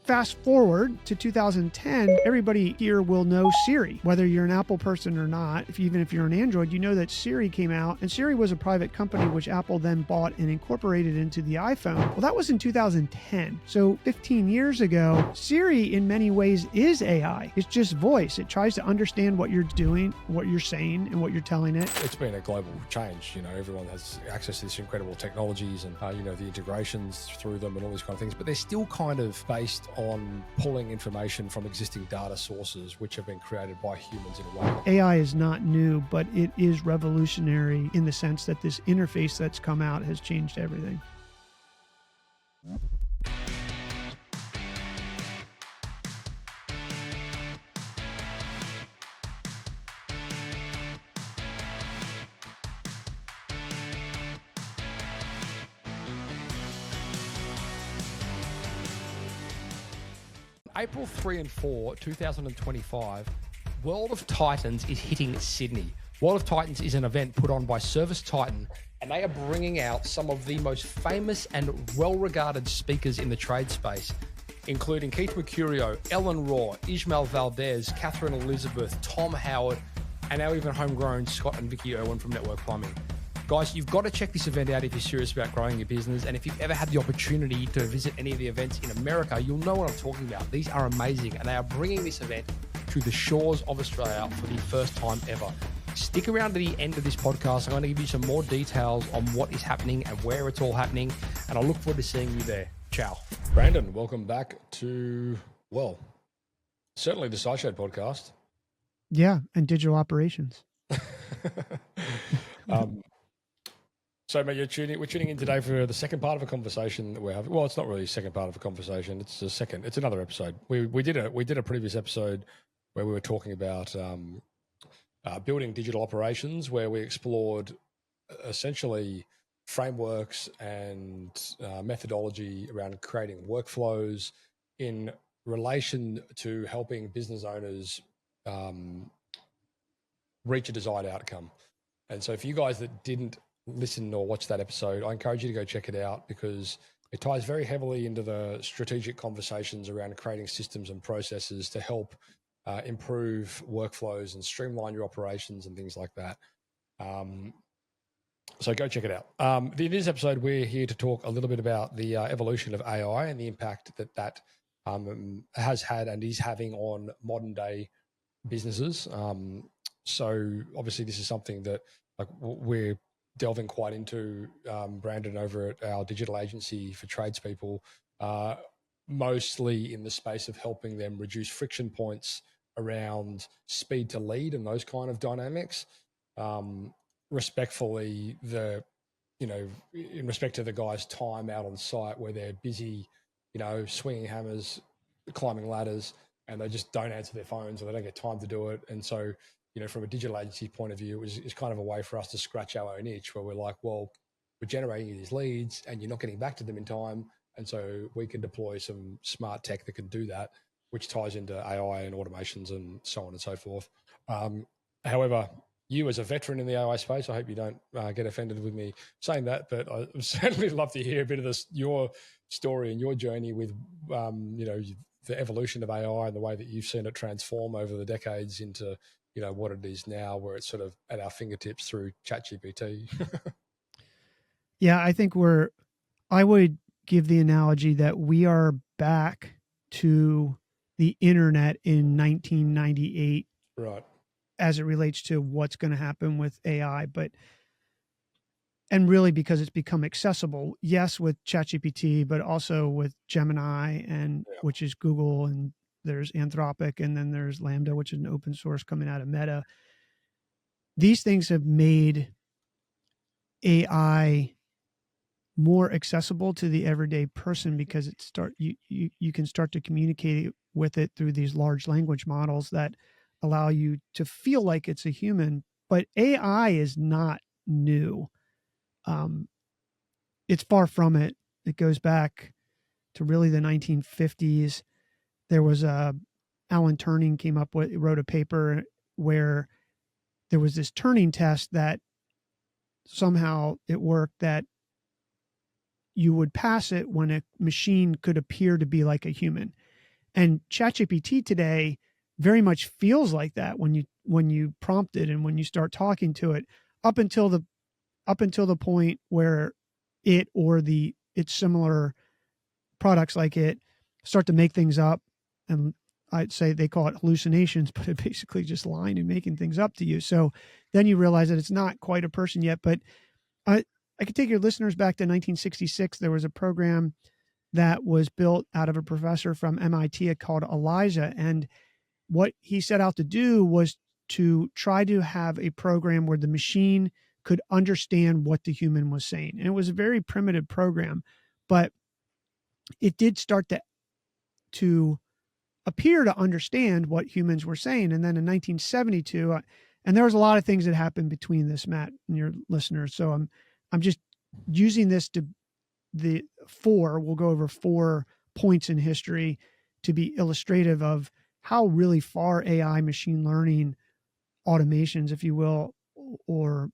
Fast forward to 2010, everybody here will know Siri, whether you're an Apple person or not. Even if you're an Android, you know that Siri came out, and Siri was a private company which Apple then bought and incorporated into the iPhone. Well, that was in 2010. So 15 years ago, Siri in many ways is AI. It's just voice. It tries to understand what you're doing, what you're saying, and what you're telling it. It's been a global change. You know, everyone has access to these incredible technologies and, the integrations through them and all these kind of things, but they're still kind of based on pulling information from existing data sources which have been created by humans in a way. AI is not new, but it is revolutionary in the sense that this interface that's come out has changed everything. April 3 and 4, 2025, World of Titans is hitting Sydney. World of Titans is an event put on by Service Titan, and they are bringing out some of the most famous and well-regarded speakers in the trade space, including Keith Mercurio, Ellen Raw, Ismael Valdez, Catherine Elizabeth, Tom Howard, and now even homegrown Scott and Vicky Irwin from Network Plumbing. Guys, you've got to check this event out if you're serious about growing your business. And if you've ever had the opportunity to visit any of the events in America, you'll know what I'm talking about. These are amazing. And they are bringing this event to the shores of Australia for the first time ever. Stick around to the end of this podcast. I'm going to give you some more details on what is happening and where it's all happening. And I look forward to seeing you there. Ciao. Brandon, welcome back to, certainly the SciShed podcast. Yeah, and digital operations. So, mate, we're tuning in today for the second part of a conversation that we're having. Well, it's not really a second part of a conversation. It's another episode. We did a previous episode where we were talking about building digital operations, where we explored essentially frameworks and methodology around creating workflows in relation to helping business owners reach a desired outcome. And so if you guys that didn't listen or watch that episode, I encourage you to go check it out, because it ties very heavily into the strategic conversations around creating systems and processes to help improve workflows and streamline your operations and things like that. So go check it out. In this episode, we're here to talk a little bit about the evolution of AI and the impact that has had and is having on modern day businesses. So obviously this is something that we're delving quite into, Brandon, over at our digital agency for tradespeople, mostly in the space of helping them reduce friction points around speed to lead and those kind of dynamics. Respectfully, in respect to the guys' time out on site where they're busy, swinging hammers, climbing ladders, and they just don't answer their phones or they don't get time to do it. And so, from a digital agency point of view, it's kind of a way for us to scratch our own itch, where we're like, well, we're generating these leads and you're not getting back to them in time. And so we can deploy some smart tech that can do that, which ties into AI and automations and so on and so forth. However, you as a veteran in the AI space, I hope you don't get offended with me saying that, but I certainly love to hear a bit of your story and your journey with, the evolution of AI and the way that you've seen it transform over the decades into, what it is now, where it's sort of at our fingertips through ChatGPT. Yeah, I think I would give the analogy that we are back to the internet in 1998. Right. As it relates to what's going to happen with AI, and really because it's become accessible, yes, with ChatGPT, but also with Gemini which is Google, and there's Anthropic, and then there's Lambda, which is an open source coming out of Meta. These things have made AI more accessible to the everyday person, because you can start to communicate with it through these large language models that allow you to feel like it's a human. But AI is not new. It's far from it. It goes back to really the 1950s. There was Alan Turing wrote a paper where there was this Turing test that somehow it worked, that you would pass it when a machine could appear to be like a human. And ChatGPT today very much feels like that when you prompt it and when you start talking to it, up until the point where it or its similar products like it start to make things up. And I'd say they call it hallucinations, but it basically just lying and making things up to you. So then you realize that it's not quite a person yet. But I could take your listeners back to 1966. There was a program that was built out of a professor from MIT called ELIZA. And what he set out to do was to try to have a program where the machine could understand what the human was saying. And it was a very primitive program, but it did start to appear to understand what humans were saying. And then in 1972, and there was a lot of things that happened between this, Matt, and your listeners. So I'm just using this we'll go over 4 points in history to be illustrative of how really far AI, machine learning, automations, if you will, or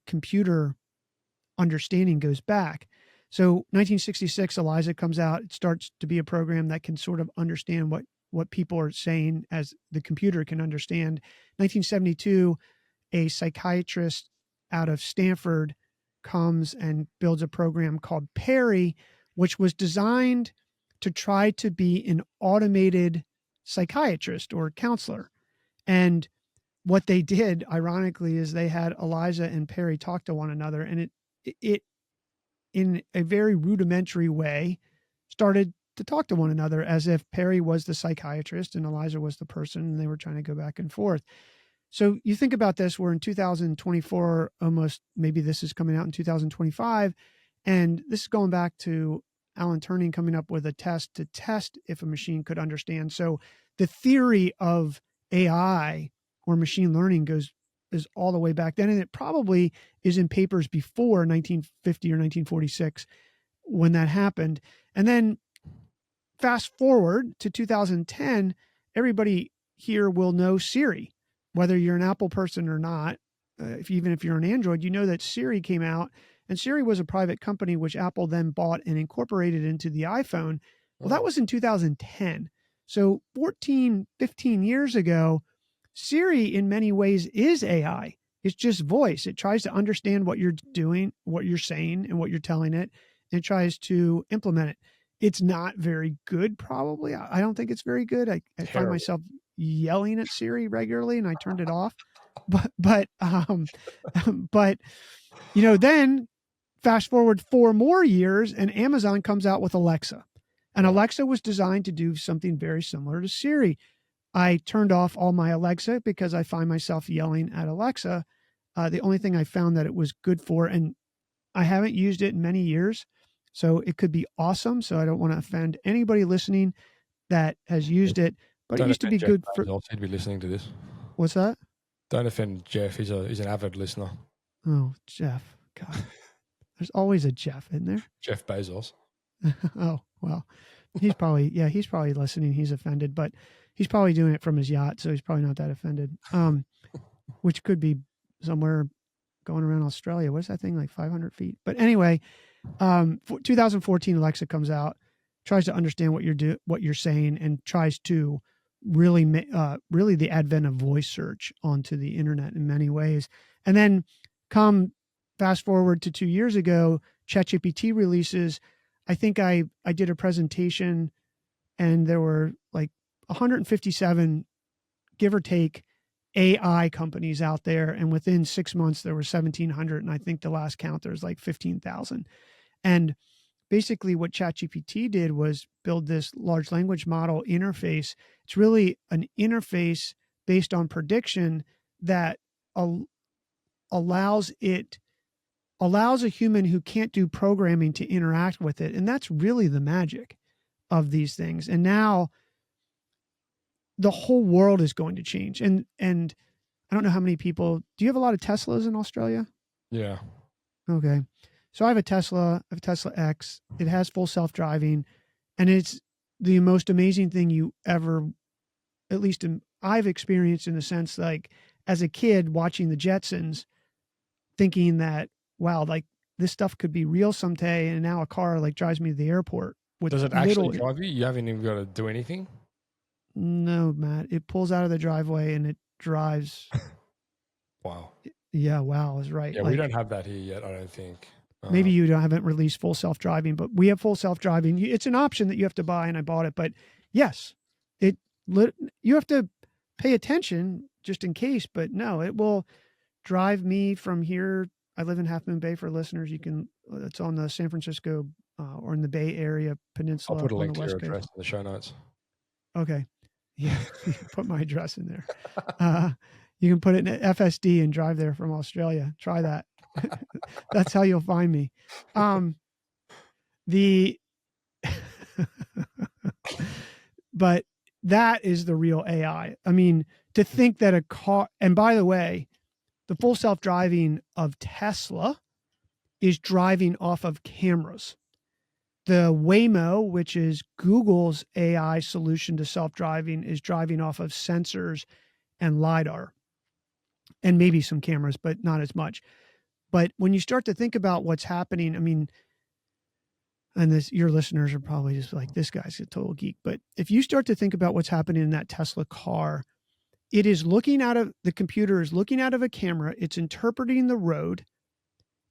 computer understanding goes back. So 1966, ELIZA comes out. It starts to be a program that can sort of understand what people are saying as the computer can understand. 1972, a psychiatrist out of Stanford comes and builds a program called PERI, which was designed to try to be an automated psychiatrist or counselor. And what they did, ironically, is they had ELIZA and PERI talk to one another, and it in a very rudimentary way started to talk to one another as if PERI was the psychiatrist and ELIZA was the person, and they were trying to go back and forth. So you think about this, we're in 2024, almost, maybe this is coming out in 2025. And this is going back to Alan Turing coming up with a test to test if a machine could understand. So the theory of AI or machine learning is all the way back then. And it probably is in papers before 1950 or 1946 when that happened. And then fast forward to 2010, everybody here will know Siri. Whether you're an Apple person or not, even if you're an Android, you know that Siri came out, and Siri was a private company which Apple then bought and incorporated into the iPhone. Well, that was in 2010. So 14, 15 years ago, Siri in many ways is AI. It's just voice. It tries to understand what you're doing, what you're saying, and what you're telling it, and it tries to implement it. It's not very good, probably. I don't think it's very good. I find myself yelling at Siri regularly, and I turned it off. But then fast forward 4 more years, and Amazon comes out with Alexa, and Alexa was designed to do something very similar to Siri. I turned off all my Alexa because I find myself yelling at Alexa. The only thing I found that it was good for, and I haven't used it in many years, so it could be awesome. So I don't want to offend anybody listening that has used it, but it used to be Jeff good for. He'd be listening to this. What's that? Don't offend Jeff. He's an avid listener. Oh, Jeff. God, there's always a Jeff in there. Jeff Bezos. Oh, well, he's probably listening. He's offended, but he's probably doing it from his yacht, so he's probably not that offended. Which could be somewhere going around Australia. What is that thing, like 500 feet? But anyway, 2014 Alexa comes out, tries to understand what you're saying, and tries to really the advent of voice search onto the internet in many ways. And then fast forward to 2 years ago, ChatGPT releases. I think I did a presentation, and there were like 157, give or take, AI companies out there. And within 6 months, there were 1,700. And I think the last count, there's like 15,000. And basically what ChatGPT did was build this large language model interface. It's really an interface based on prediction that allows a human who can't do programming to interact with it. And that's really the magic of these things. And now the whole world is going to change. And I don't know how many people, do you have a lot of Teslas in Australia? Yeah. Okay. So I have a Tesla X. It has full self-driving, and it's the most amazing thing you ever, at least I've experienced, in the sense, like, as a kid watching the Jetsons, thinking that, wow, like this stuff could be real someday. And now a car like drives me to the airport. Does it actually drive you? You haven't even got to do anything? No, Matt. It pulls out of the driveway and it drives. Wow. Yeah, wow, is right. Yeah, we don't have that here yet, I don't think. Maybe you haven't released full self-driving, but we have full self-driving. It's an option that you have to buy, and I bought it. But yes, you have to pay attention just in case. But no, it will drive me from here. I live in Half Moon Bay for listeners. You can. It's on the San Francisco or in the Bay Area I'll Peninsula put a on the link to your West Coast. address in the show notes. Okay, yeah, put my address in there. You can put it in FSD and drive there from Australia. Try that. That's how you'll find me. The but that is the real AI. I mean, to think that a car, and by the way, the full self-driving of Tesla is driving off of cameras. The Waymo, which is Google's AI solution to self-driving, is driving off of sensors and LiDAR and maybe some cameras, but not as much. But when you start to think about what's happening, I mean, and this, your listeners are probably just like, this guy's a total geek. But if you start to think about what's happening in that Tesla car, it is looking out of the computer, is looking out of a camera. It's interpreting the road.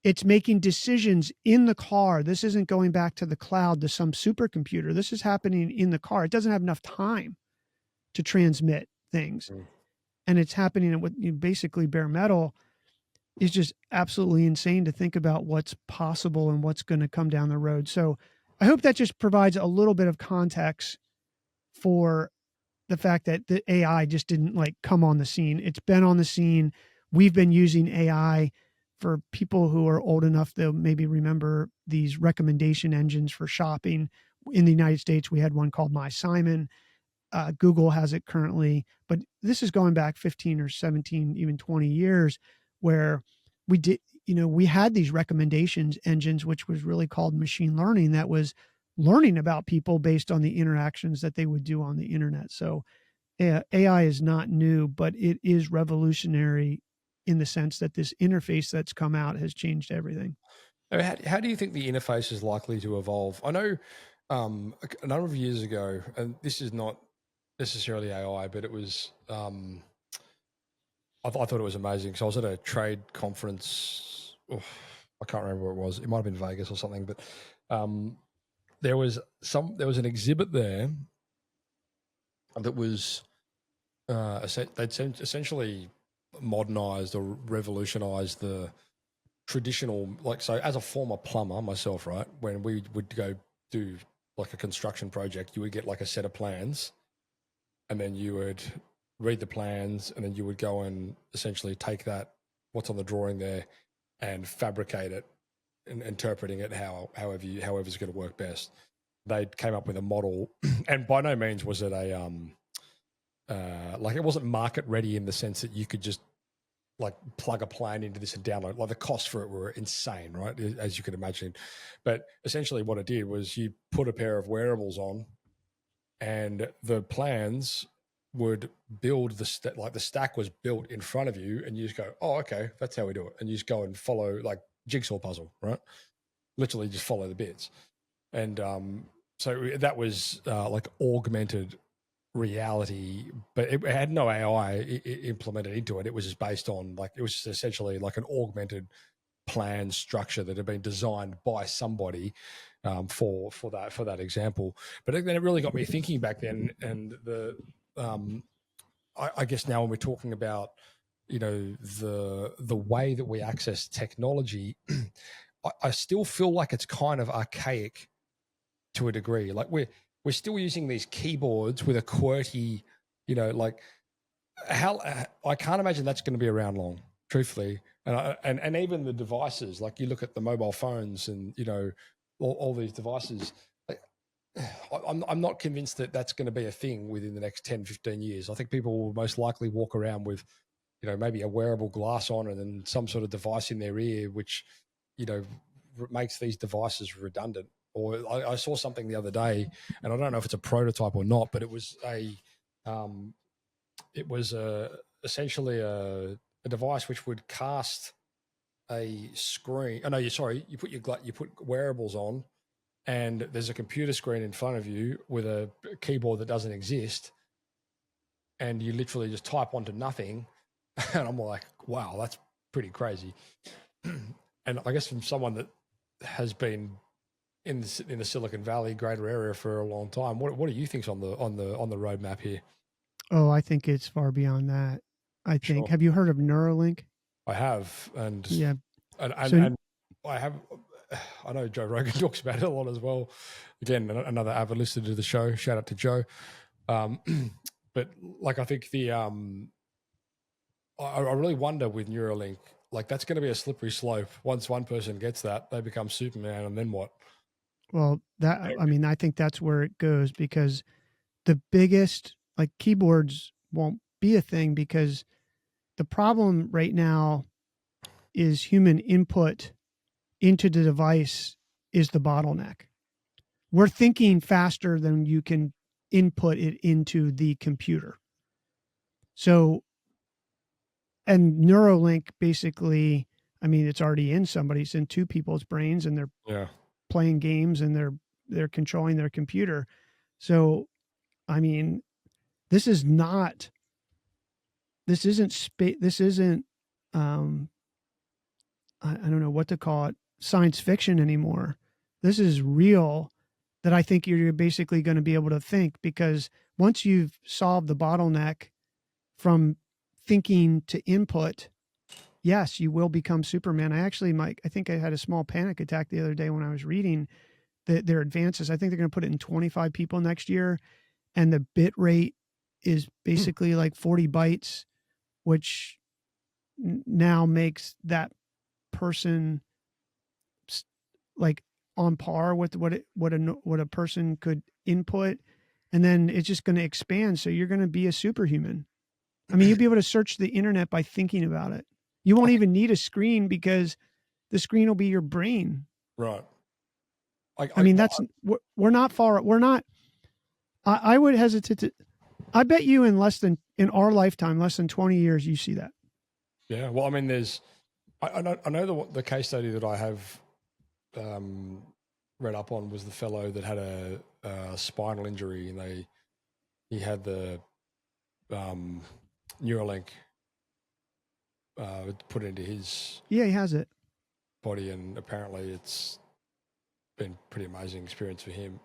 It's making decisions in the car. This isn't going back to the cloud to some supercomputer. This is happening in the car. It doesn't have enough time to transmit things. And it's happening at what basically bare metal is just absolutely insane to think about what's possible and what's going to come down the road. So I hope that just provides a little bit of context for the fact that the AI just didn't like come on the scene. It's been on the scene. We've been using AI. For people who are old enough, they'll maybe remember these recommendation engines for shopping. In the United States, we had one called My Simon. Google has it currently, but this is going back 15 or 17, even 20 years, where we had these recommendations engines, which was really called machine learning, that was learning about people based on the interactions that they would do on the internet. So AI is not new, but it is revolutionary in the sense that this interface that's come out has changed everything. How do you think the interface is likely to evolve? I know a number of years ago, and this is not necessarily AI, but it was, I thought it was amazing. So I was at a trade conference. I can't remember where it was. It might have been Vegas or something, but there was an exhibit there that was they'd essentially modernized or revolutionized the traditional, like, so as a former plumber myself, right, when we would go do like a construction project, you would get like a set of plans and then you would read the plans and then you would go and essentially take that, what's on the drawing there, and fabricate it and interpreting it however's going to work best. They came up with a model and by no means was it a like, it wasn't market ready in the sense that you could just like plug a plan into this and download. Like the costs for it were insane, right? As you could imagine. But essentially what it did was you put a pair of wearables on and the plans would build the stack was built in front of you and you just go, oh, okay, that's how we do it. And you just go and follow like jigsaw puzzle, right? Literally just follow the bits. And so that was like augmented reality, but it had no AI implemented into it. It was just based on it was just essentially like an augmented plan structure that had been designed by somebody for that example. But then it really got me thinking back then, and I guess now when we're talking about the way that we access technology, I still feel like it's kind of archaic to a degree. Like we're still using these keyboards with a QWERTY, like how I can't imagine that's going to be around long, truthfully. And even the devices, like you look at the mobile phones and all these devices. I'm not convinced that that's going to be a thing within the next 10, 15 years. I think people will most likely walk around with, maybe a wearable glass on and then some sort of device in their ear, which, makes these devices redundant. Or I saw something the other day, and I don't know if it's a prototype or not, but it was essentially a device which would cast a screen. Oh no, you put wearables on, and there's a computer screen in front of you with a keyboard that doesn't exist, and you literally just type onto nothing. And I'm like, wow, that's pretty crazy. And I guess from someone that has been in the Silicon Valley greater area for a long time, what do you think's on the roadmap here? Oh, I think it's far beyond that. I think. Sure. Have you heard of Neuralink? I have, and Yeah. and So I have. I know Joe Rogan talks about it a lot as well. Again, another avid listener to the show. Shout out to Joe. But like, I think I really wonder with Neuralink, like that's going to be a slippery slope. Once one person gets that, they become Superman, and then what? well, I think that's where it goes, because the biggest, like, keyboards won't be a thing, because the problem right now is human input into the device is the bottleneck. We're thinking faster than you can input it into the computer. So, and Neuralink basically, I mean, it's already in somebody's, in two people's brains, and they're Yeah, playing games, and they're controlling their computer. So, I mean, this is not, this isn't, um, I don't know what to call it, science fiction anymore. This is real, that I think you're basically going to be able to think, because once you've solved the bottleneck from thinking to input, yes, you will become Superman. I think I had a small panic attack the other day when I was reading their advances. I think they're going to put it in 25 people next year, and the bit rate is basically like 40 bytes, which now makes that person like on par with what a person could input, and then it's just going to expand. So you're going to be a superhuman. I mean, you'll be able to search the internet by thinking about it. You won't even need a screen, because the screen will be your brain. right. I mean, we're not far. We're not. I would hesitate to. I bet you in our lifetime, less than 20 years, you see that. Yeah. Well, I mean, I know the case study that I have read up on was the fellow that had a spinal injury, and he had the Neuralink put into his Yeah, he has it. body, and apparently it's been pretty amazing experience for him.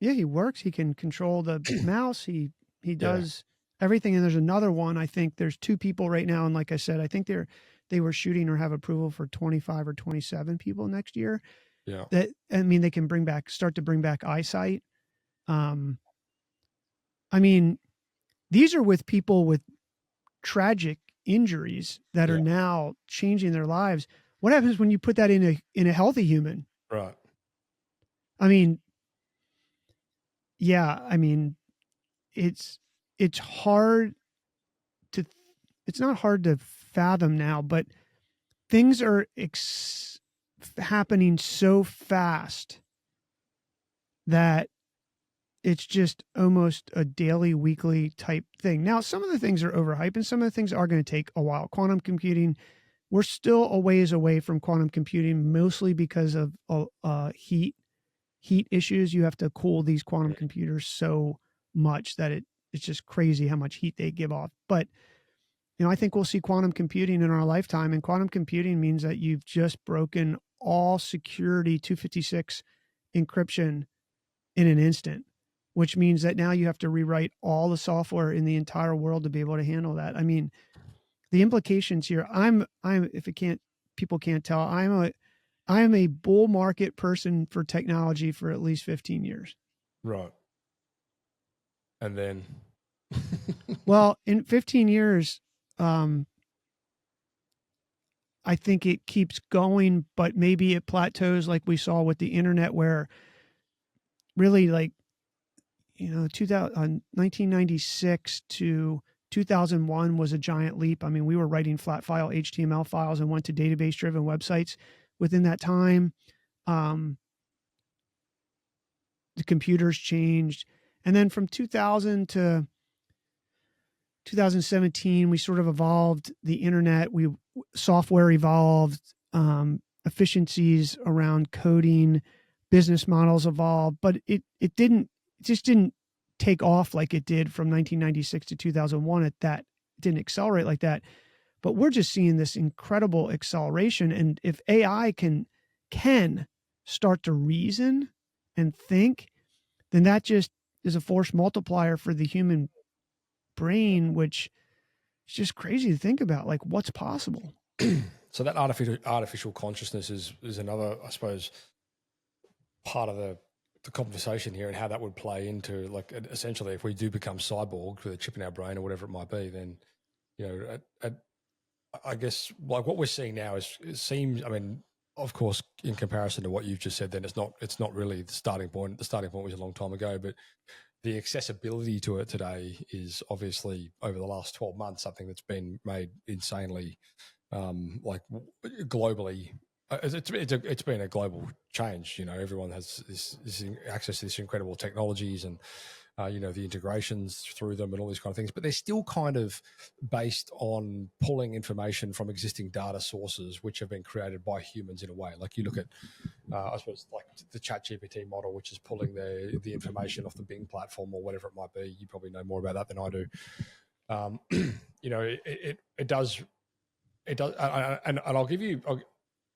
Yeah, he works. He can control the mouse. He Yeah. does everything. And there's another one. I think there's two people right now, and like I said, I think they were shooting or have approval for 25 or 27 people next year. Yeah. That, I mean, they can start to bring back eyesight. I mean, these are with people with tragic injuries that Yeah. are now changing their lives. What happens when you put that in a healthy human? Right. I mean, yeah, I mean, it's hard to, it's not hard to fathom now, but things are happening so fast that it's just almost a daily, weekly type thing. Now, some of the things are overhyped, and some of the things are going to take a while. Quantum computing, we're still a ways away from quantum computing, mostly because of heat issues. You have to cool these quantum computers so much that it's just crazy how much heat they give off. But I think we'll see quantum computing in our lifetime, and quantum computing means that you've just broken all security 256 encryption in an instant, which means that now you have to rewrite all the software in the entire world to be able to handle that. I mean, the implications here, if people can't tell, I am a bull market person for technology for at least 15 years. Right. And then Well, in 15 years, I think it keeps going, but maybe it plateaus like we saw with the internet, where really, like, 1996 to 2001 was a giant leap. I mean, we were writing flat file HTML files and went to database driven websites within that time. The computers changed. And then from 2000 to 2017, we sort of evolved the internet. Software evolved, efficiencies around coding, business models evolved, but it just didn't take off like it did from 1996 to 2001. It didn't accelerate like that. But we're just seeing this incredible acceleration. And if AI can start to reason and think, then that just is a force multiplier for the human brain, which is just crazy to think about, like what's possible. So that artificial consciousness is another, I suppose, part of the conversation here, and how that would play into, like, essentially, if we do become cyborg with a chip in our brain or whatever it might be, then, you know, I guess like what we're seeing now it seems, I mean, of course, in comparison to what you've just said, then it's not really the starting point. The starting point was a long time ago, but the accessibility to it today is obviously, over the last 12 months, something that's been made insanely, like, globally. It's been a global change. You know, everyone has this access to this incredible technologies, and you know, the integrations through them and all these kind of things, but they're still kind of based on pulling information from existing data sources, which have been created by humans in a way. Like you look at, I suppose, like the ChatGPT model, which is pulling the information off the Bing platform or whatever it might be. You probably know more about that than I do. You know, it does, and I'll give you,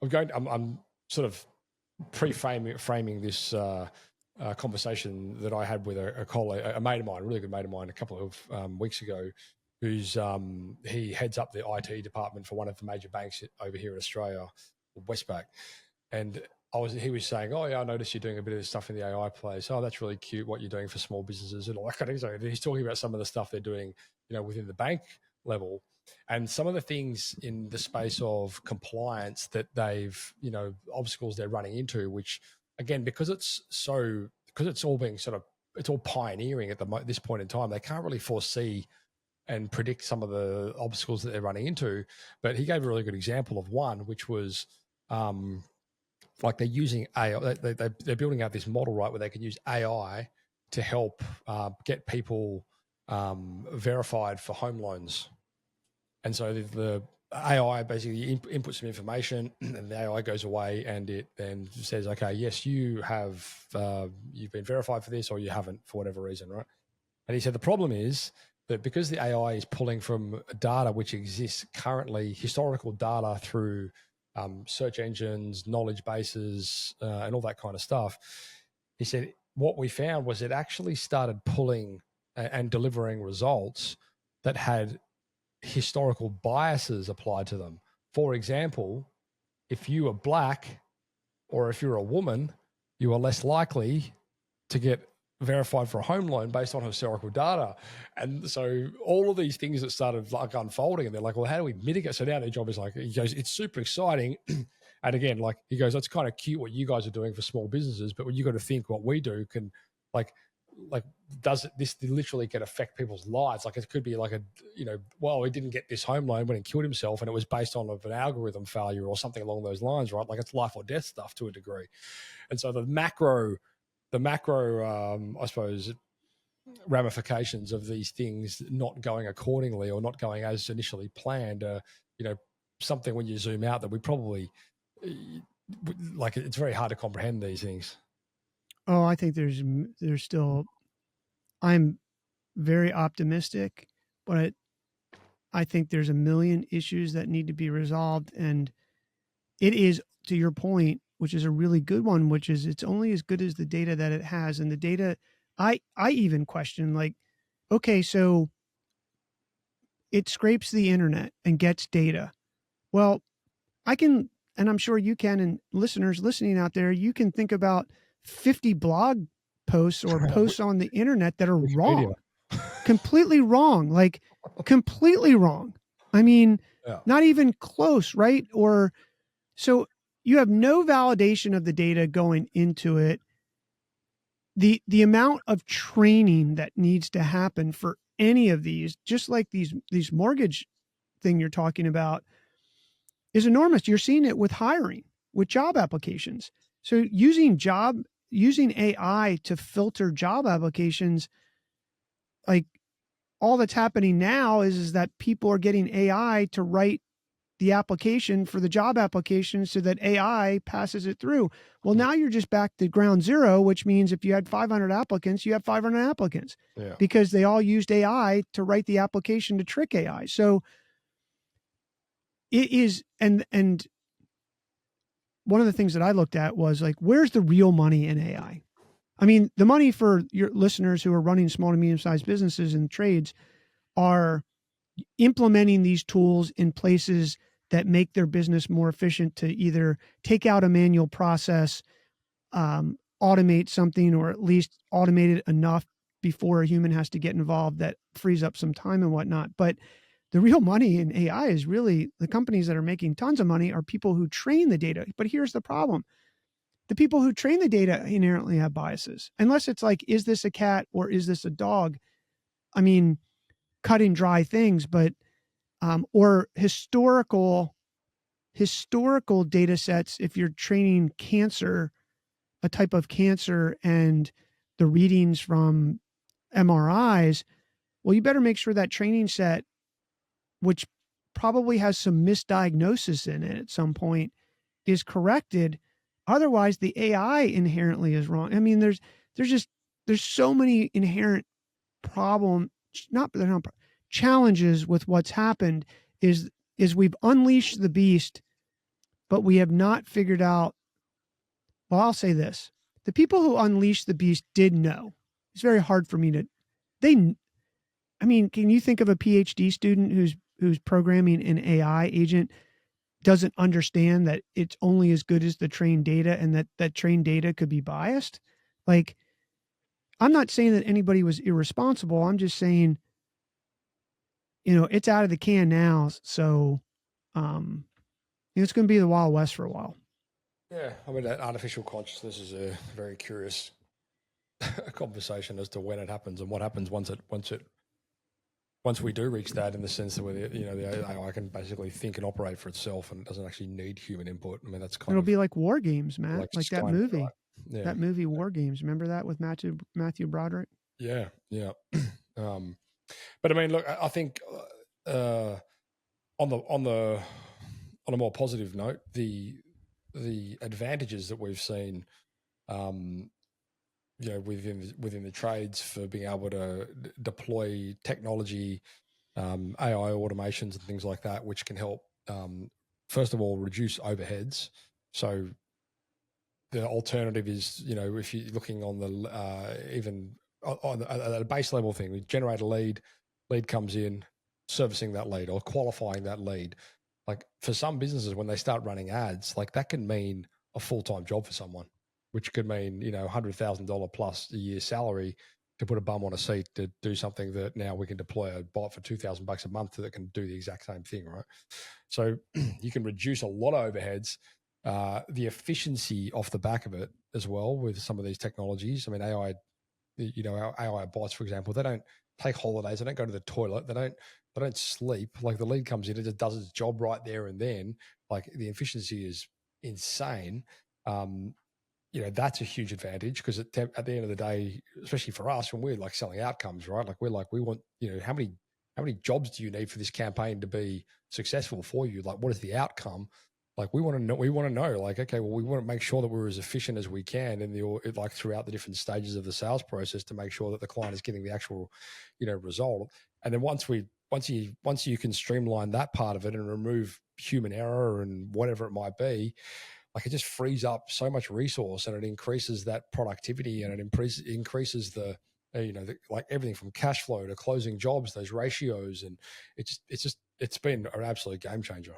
I'm sort of framing this conversation that I had with a colleague, a mate of mine, a really good mate of mine, a couple of weeks ago, who's he heads up the IT department for one of the major banks over here in Australia, Westpac, and he was saying, oh yeah, I noticed you're doing a bit of this stuff in the AI place. Oh, that's really cute what you're doing for small businesses and all that kind of thing. So he's talking about some of the stuff they're doing, you know, within the bank level, and some of the things in the space of compliance that they've, you know, obstacles they're running into, which, again, because it's all being sort of, it's all pioneering at this point in time, they can't really foresee and predict some of the obstacles that they're running into. But he gave a really good example of one, which was like they're using AI, they're building out this model, right, where they can use AI to help get people verified for home loans. And so the AI basically inputs some information, and the AI goes away, and it then says, okay, yes, you have, you've been verified for this, or you haven't for whatever reason, right? And he said the problem is that because the AI is pulling from data which exists currently, historical data through search engines, knowledge bases, and all that kind of stuff, he said what we found was it actually started pulling and delivering results that had historical biases applied to them. For example, if you are black or if you're a woman, you are less likely to get verified for a home loan based on historical data. And so all of these things that started like unfolding, and they're like, well, how do we mitigate? So now their job is like, he goes, it's super exciting. And again, like he goes, that's kind of cute what you guys are doing for small businesses, but when you got to think what we do can like does this literally can affect people's lives? Like it could be like well, he didn't get this home loan when he killed himself, and it was based on an algorithm failure or something along those lines, right? Like it's life or death stuff to a degree. And so the macro, I suppose, ramifications of these things not going accordingly or not going as initially planned, something when you zoom out that we probably like. It's very hard to comprehend these things. Oh, I think there's still, I'm very optimistic, but I think there's a million issues that need to be resolved. And it is, to your point, which is a really good one, which is it's only as good as the data that it has. And the data, I even question, like, okay, so it scrapes the internet and gets data. Well, I can, and I'm sure you can, and listeners listening out there, you can think about 50 blog posts or posts on the internet that are wrong, completely wrong, like completely wrong. I mean, not even close, right? Or so you have no validation of the data going into it. The amount of training that needs to happen for any of these, just like these mortgage thing you're talking about, is enormous. You're seeing it with hiring, with job applications. So using AI to filter job applications, like all that's happening now is that people are getting AI to write the application for the job application so that AI passes it through. Well, now you're just back to ground zero, which means if you had 500 applicants, you have 500 applicants because they all used AI to write the application to trick AI. So it is, and one of the things that I looked at was like, where's the real money in AI? I mean, the money for your listeners who are running small to medium-sized businesses and trades are implementing these tools in places that make their business more efficient to either take out a manual process, automate something, or at least automate it enough before a human has to get involved that frees up some time and whatnot. But the real money in AI is really the companies that are making tons of money are people who train the data. But here's the problem. The people who train the data inherently have biases, unless it's like, is this a cat or is this a dog? I mean, cut and dry things, but or historical data sets. If you're training cancer, a type of cancer, and the readings from MRIs, well, you better make sure that training set, which probably has some misdiagnosis in it at some point, is corrected. Otherwise, the AI inherently is wrong. I mean, there's so many inherent challenges with what's happened is we've unleashed the beast, but we have not figured out. Well, I'll say this. The people who unleashed the beast did know. It's very hard for me to, I mean, can you think of a PhD student who's programming an AI agent doesn't understand that it's only as good as the trained data and that trained data could be biased? Like, I'm not saying that anybody was irresponsible. I'm just saying, it's out of the can now. So, it's going to be the Wild West for a while. Yeah. I mean, that artificial consciousness is a very curious conversation as to when it happens and what happens once we do reach that, in the sense that the AI can basically think and operate for itself and it doesn't actually need human input. I mean, that's it'll be like War Games, Matt, like that movie. Right? Yeah. That movie War Games. Remember that with Matthew Broderick? Yeah. But I mean, look, I think on a more positive note, the advantages that we've seen, within the trades for being able to deploy technology, AI automations and things like that, which can help, first of all, reduce overheads. So the alternative is, if you're looking on the even on a base level thing, we generate a lead comes in, servicing that lead or qualifying that lead. Like for some businesses, when they start running ads, like that can mean a full-time job for someone, which could mean, $100,000 plus a year salary to put a bum on a seat to do something that now we can deploy a bot for $2,000 a month that can do the exact same thing, right? So you can reduce a lot of overheads, the efficiency off the back of it as well with some of these technologies. I mean, AI, our AI bots, for example, they don't take holidays, they don't go to the toilet, they don't sleep. Like the lead comes in, it just does its job right there and then. Like the efficiency is insane. That's a huge advantage because at the end of the day, especially for us, when we're like selling outcomes, right? Like we want, how many jobs do you need for this campaign to be successful for you? Like, what is the outcome? Like we want to know, like, okay, well, we want to make sure that we're as efficient as we can like throughout the different stages of the sales process to make sure that the client is getting the actual, result. And then once you can streamline that part of it and remove human error and whatever it might be, like it just frees up so much resource and it increases that productivity and it increases the, like everything from cash flow to closing jobs, those ratios. And it's been an absolute game changer.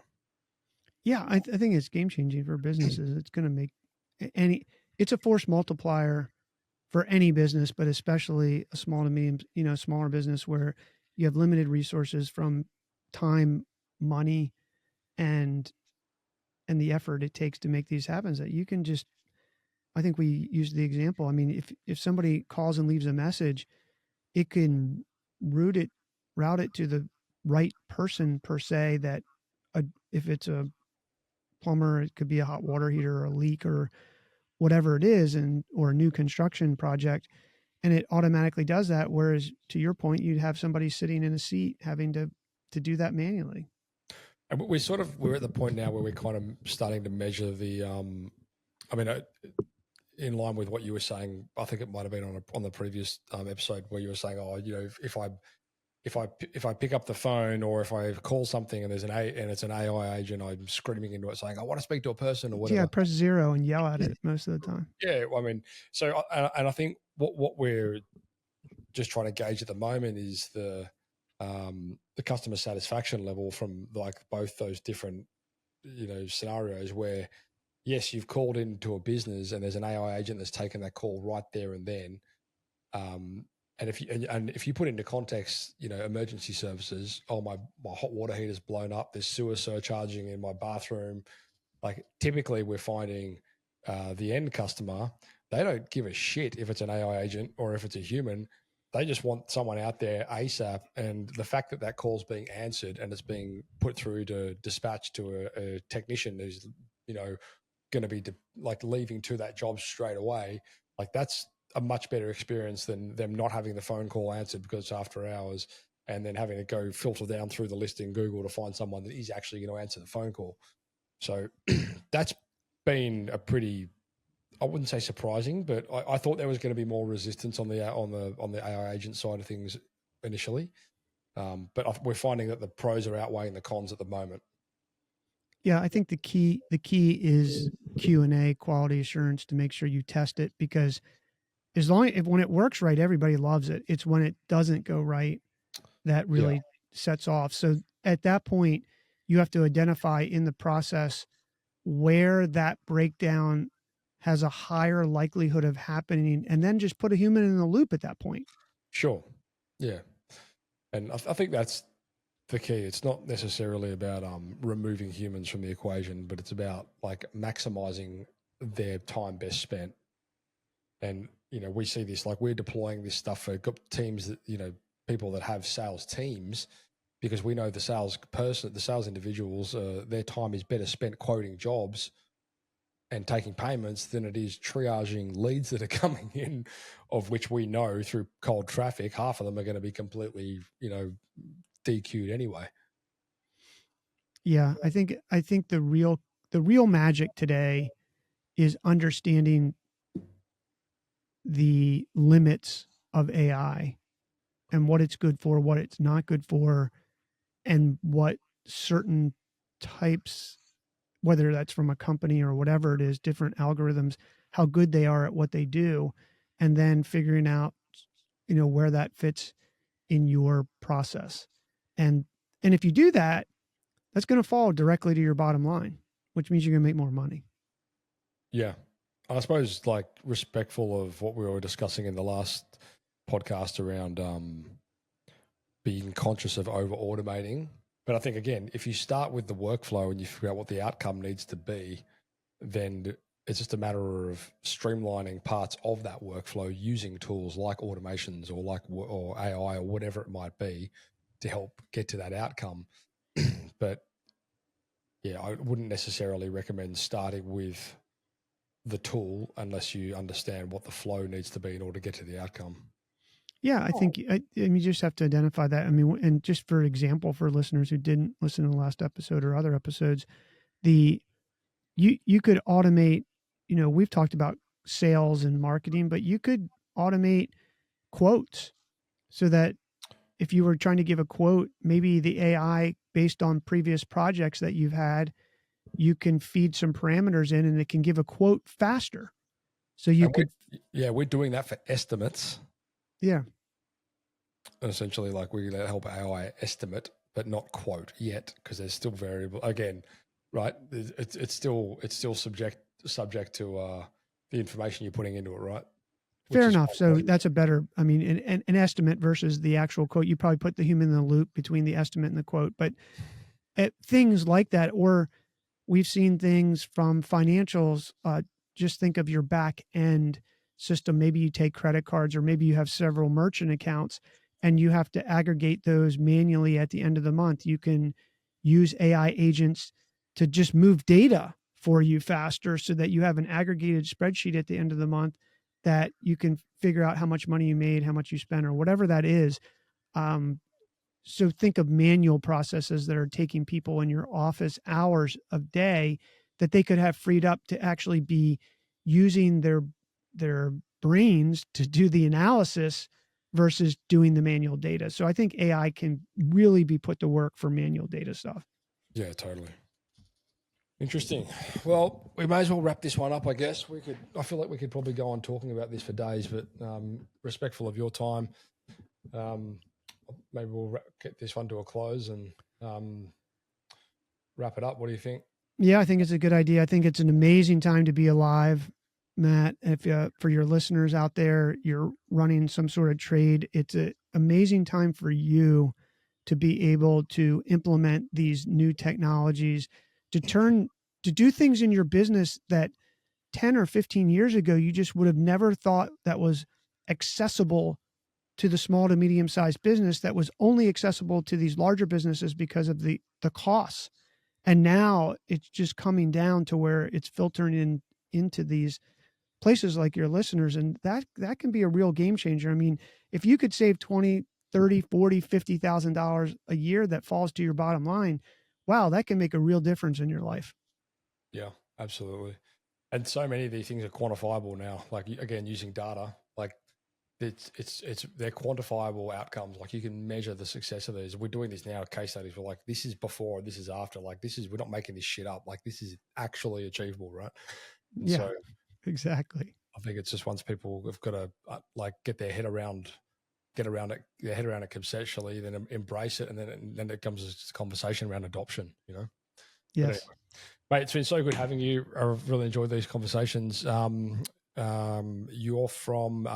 Yeah, I think it's game changing for businesses. It's going to make it's a force multiplier for any business, but especially a small to medium, smaller business where you have limited resources from time, money, and the effort it takes to make these happen. That you can just, I think we used the example. I mean, if somebody calls and leaves a message, it can route it to the right person per se. That if it's a plumber, it could be a hot water heater or a leak or whatever it is, or a new construction project, and it automatically does that. Whereas to your point, you'd have somebody sitting in a seat having to do that manually. And we're at the point now where we're kind of starting to measure the I mean, in line with what you were saying, I think it might have been on the previous episode where you were saying, oh, you know, if I pick up the phone or if I call something and it's an AI agent, I'm screaming into it saying I want to speak to a person or whatever. Yeah, press 0 and yell at it most of the time. Yeah, I mean, so and I think what we're just trying to gauge at the moment is the customer satisfaction level from like both those different, you know, scenarios where yes, you've called into a business and there's an AI agent that's taken that call right there and then. And if you put into context, you know, emergency services, oh, my hot water heater's blown up, there's sewer surcharging in my bathroom. Like typically we're finding the end customer, they don't give a shit if it's an AI agent or if it's a human. They just want someone out there ASAP. And the fact that that call's being answered and it's being put through to dispatch to a technician who's, you know, going to be like leaving to that job straight away, like that's a much better experience than them not having the phone call answered because it's after hours and then having to go filter down through the list in Google to find someone that is actually going to answer the phone call. So that's been a pretty, I wouldn't say surprising, but I thought there was going to be more resistance on the AI agent side of things initially. But we're finding that the pros are outweighing the cons at the moment. Yeah, I think the key is Q&A, quality assurance, to make sure you test it, because as long if when it works right, everybody loves it. It's when it doesn't go right that really sets off. So at that point, you have to identify in the process where that breakdown has a higher likelihood of happening, and then just put a human in the loop at that point. Sure. Yeah. And I think that's the key. It's not necessarily about removing humans from the equation, but it's about like maximizing their time best spent. And, you know, we see this, like we're deploying this stuff for teams that, you know, people that have sales teams, because we know the sales individuals, their time is better spent quoting jobs and taking payments than it is triaging leads that are coming in, of which we know through cold traffic, half of them are going to be completely, you know, DQ'd anyway. Yeah, I think the real magic today is understanding the limits of AI and what it's good for, what it's not good for, and what certain types, whether that's from a company or whatever it is, different algorithms, how good they are at what they do, and then figuring out, you know, where that fits in your process. And if you do that, that's going to fall directly to your bottom line, which means you're going to make more money. Yeah. I suppose like respectful of what we were discussing in the last podcast around being conscious of over automating. But I think, again, if you start with the workflow and you figure out what the outcome needs to be, then it's just a matter of streamlining parts of that workflow using tools like automations or AI or whatever it might be to help get to that outcome. But yeah, I wouldn't necessarily recommend starting with the tool unless you understand what the flow needs to be in order to get to the outcome. Yeah, I think you just have to identify that. I mean, and just for example, for listeners who didn't listen to the last episode or other episodes, you could automate. You know, we've talked about sales and marketing, but you could automate quotes so that if you were trying to give a quote, maybe the AI, based on previous projects that you've had, you can feed some parameters in and it can give a quote faster. So you could. We're doing that for estimates. Yeah. Essentially, like we're going to help AI estimate, but not quote yet, because there's still variable. Again, right? It's still subject to the information you're putting into it, right? Fair enough. So that's a better, I mean, an estimate versus the actual quote. You probably put the human in the loop between the estimate and the quote, but things like that, or we've seen things from financials. Just think of your back end system. Maybe you take credit cards, or maybe you have several merchant accounts and you have to aggregate those manually at the end of the month. You can use AI agents to just move data for you faster so that you have an aggregated spreadsheet at the end of the month that you can figure out how much money you made, how much you spent, or whatever that is. So think of manual processes that are taking people in your office hours of day that they could have freed up to actually be using their brains to do the analysis versus doing the manual data. So I think AI can really be put to work for manual data stuff. Yeah, totally. Interesting. Well, we may as well wrap this one up, I guess. I feel like we could probably go on talking about this for days, but respectful of your time, maybe we'll get this one to a close and wrap it up. What do you think? Yeah, I think it's a good idea. I think it's an amazing time to be alive, Matt. If for your listeners out there, you're running some sort of trade, it's an amazing time for you to be able to implement these new technologies to do things in your business that 10 or 15 years ago you just would have never thought that was accessible to the small to medium sized business, that was only accessible to these larger businesses because of the costs. And now it's just coming down to where it's filtering into these places like your listeners. And that can be a real game changer. I mean, if you could save 20, 30, 40, $50,000 a year that falls to your bottom line, wow, that can make a real difference in your life. Yeah, absolutely. And so many of these things are quantifiable now. Like, again, using data, like they're quantifiable outcomes. Like, you can measure the success of these. We're doing this now, case studies. We're like, this is before, this is after. Like, we're not making this shit up. Like, this is actually achievable, right? Yeah, so, exactly. I think it's just once people have got to get their head around it conceptually, then embrace it, and then it comes a conversation around adoption. Yes. Anyway, mate, it's been so good having you. I've really enjoyed these conversations. You're from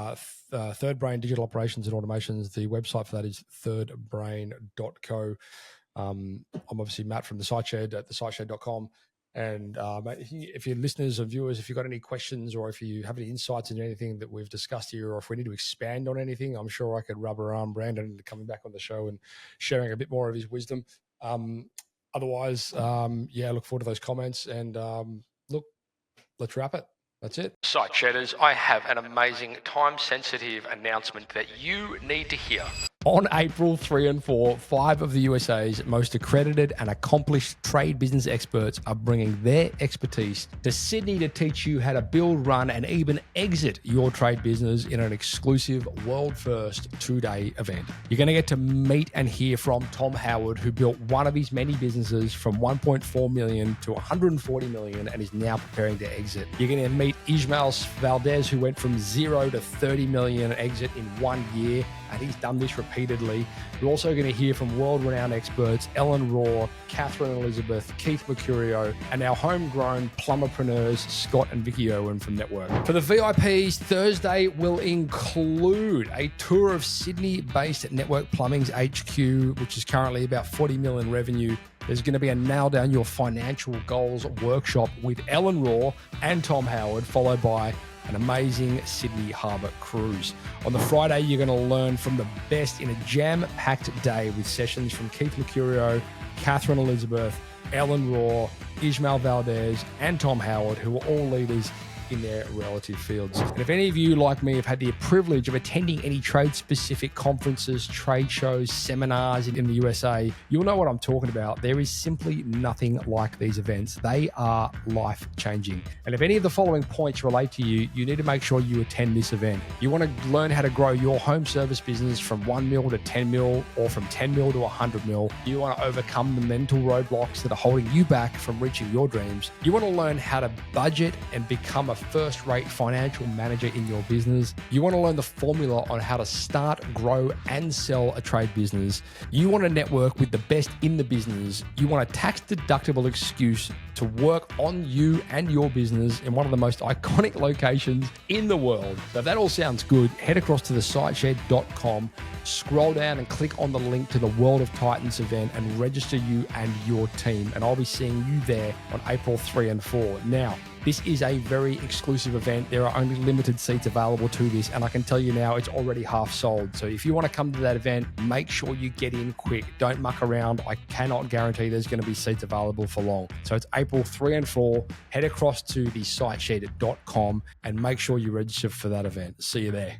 Third Brain Digital Operations and Automations. The website for that is thirdbrain.co. I'm obviously Matt from the SiteShed at thesiteshed.com. And if your listeners or viewers, if you've got any questions or if you have any insights into anything that we've discussed here, or if we need to expand on anything, I'm sure I could rubber arm Brandon into coming back on the show and sharing a bit more of his wisdom. Otherwise, look forward to those comments. And look, let's wrap it. That's it. Site Shedders, I have an amazing time-sensitive announcement that you need to hear. On April 3 and 4, 5 of the USA's most accredited and accomplished trade business experts are bringing their expertise to Sydney to teach you how to build, run, and even exit your trade business in an exclusive world-first 2-day event. You're going to get to meet and hear from Tom Howard, who built one of his many businesses from 1.4 million to 140 million and is now preparing to exit. You're going to meet Ismael Valdez, who went from 0 to 30 million exit in 1 year, and he's done this repeatedly. We're also going to hear from world-renowned experts Ellen Raw, Catherine Elizabeth, Keith Mercurio, and our homegrown plumberpreneurs Scott and Vicky Owen from Network. For the VIPs, Thursday will include a tour of Sydney-based Network Plumbing's HQ, which is currently about 40 million revenue. There's going to be a Nail Down Your Financial Goals workshop with Ellen Raw and Tom Howard, followed by an amazing Sydney Harbour cruise. On the Friday, you're going to learn from the best in a jam-packed day with sessions from Keith Mercurio, Catherine Elizabeth, Ellen Raw, Ismael Valdez, and Tom Howard, who are all leaders in their relative fields. And if any of you, like me, have had the privilege of attending any trade-specific conferences, trade shows, seminars in the USA, you'll know what I'm talking about. There is simply nothing like these events. They are life-changing. And if any of the following points relate to you, you need to make sure you attend this event. You want to learn how to grow your home service business from 1 mil to 10 mil or from 10 mil to 100 mil. You want to overcome the mental roadblocks that are holding you back from reaching your dreams. You want to learn how to budget and become a first-rate financial manager in your business. You want to learn the formula on how to start, grow, and sell a trade business. You want to network with the best in the business. You want a tax-deductible excuse to work on you and your business in one of the most iconic locations in the world. So if that all sounds good, head across to thesiteshed.com, scroll down and click on the link to the World of Titans event and register you and your team. And I'll be seeing you there on April 3 and 4. Now, this is a very exclusive event. There are only limited seats available to this, and I can tell you now it's already half sold. So if you want to come to that event, make sure you get in quick. Don't muck around. I cannot guarantee there's going to be seats available for long. So it's April 3 and 4. Head across to thesiteshed.com and make sure you register for that event. See you there.